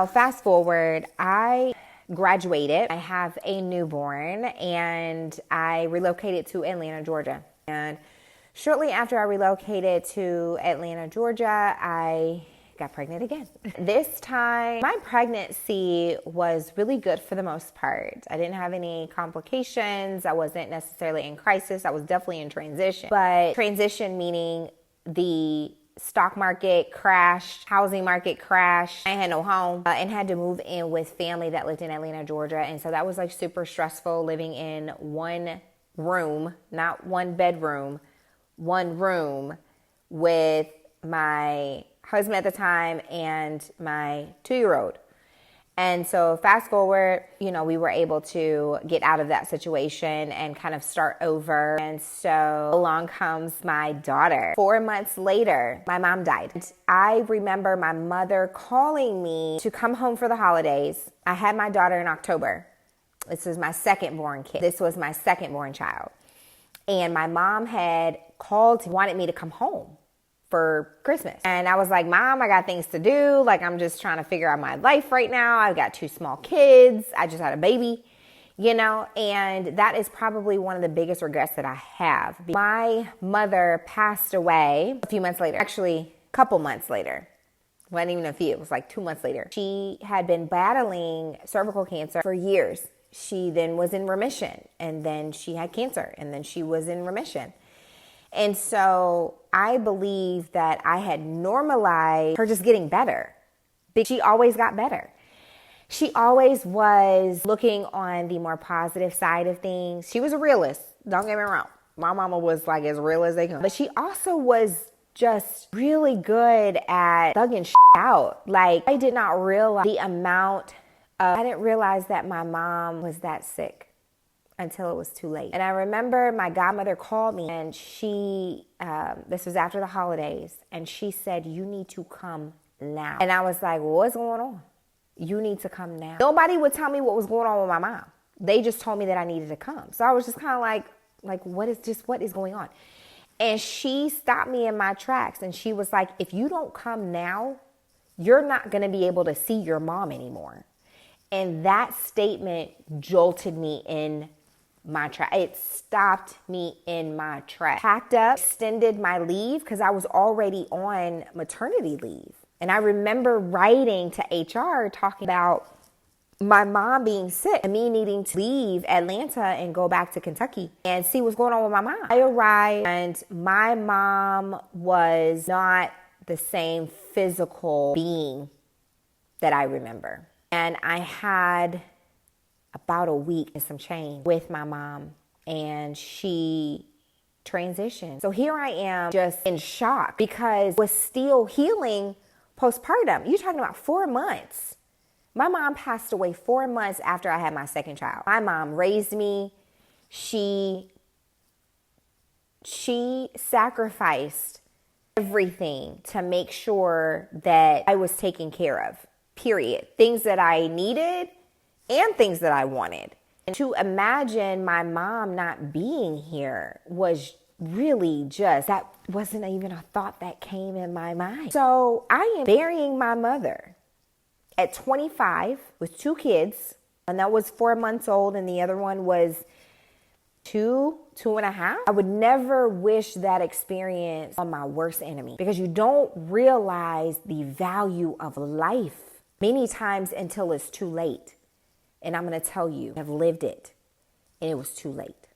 Now, fast forward, I graduated. I have a newborn, and I relocated to Atlanta, Georgia. And shortly after I relocated to Atlanta, Georgia, I got pregnant again. This time, my pregnancy was really good for the most part. I didn't have any complications. I wasn't necessarily in crisis. I was definitely in transition. But transition meaning the stock market crashed, housing market crashed. I had no home and had to move in with family that lived in Atlanta, Georgia. And so that was like super stressful, living in one room, not one bedroom, one room with my husband at the time and my 2-year-old. And so fast forward, we were able to get out of that situation and kind of start over. And so along comes my daughter. 4 months later, my mom died. I remember my mother calling me to come home for the holidays. I had my daughter in October. This was my second born kid. This was my second born child. And my mom had called, wanted me to come home for Christmas. And I was like, Mom, I got things to do. Like, I'm just trying to figure out my life right now. I've got 2 small kids. I just had a baby, and that is probably one of the biggest regrets that I have. My mother passed away a few months later, actually a couple months later. It wasn't even a few, it was like 2 months later. She had been battling cervical cancer for years. She then was in remission, and then she had cancer, and then she was in remission. And so I believe that I had normalized her just getting better. But she always got better. She always was looking on the more positive side of things. She was a realist. Don't get me wrong. My mama was like as real as they come. But she also was just really good at thugging out. Like, I did not realize the amount of, I didn't realize that my mom was that sick until it was too late. And I remember my godmother called me, and she, this was after the holidays, and she said, you need to come now. And I was like, well, what's going on? You need to come now. Nobody would tell me what was going on with my mom. They just told me that I needed to come. So I was just kind of like, what is going on? And she stopped me in my tracks, and she was like, if you don't come now, you're not going to be able to see your mom anymore. And that statement jolted me in my track. It stopped me in my track. Packed up, extended my leave because I was already on maternity leave. And I remember writing to HR talking about my mom being sick and me needing to leave Atlanta and go back to Kentucky and see what's going on with my mom. I arrived, and my mom was not the same physical being that I remember. And I had about a week and some change with my mom, and she transitioned. So here I am just in shock because I was still healing postpartum. You're talking about 4 months. My mom passed away 4 months after I had my second child. My mom raised me. She sacrificed everything to make sure that I was taken care of, period. Things that I needed and things that I wanted. And to imagine my mom not being here was really that wasn't even a thought that came in my mind. So I am burying my mother at 25 with 2 kids, and that was 4 months old, and the other one was 2.5. I would never wish that experience on my worst enemy, because you don't realize the value of life many times until it's too late. And I'm going to tell you, I've lived it, and it was too late.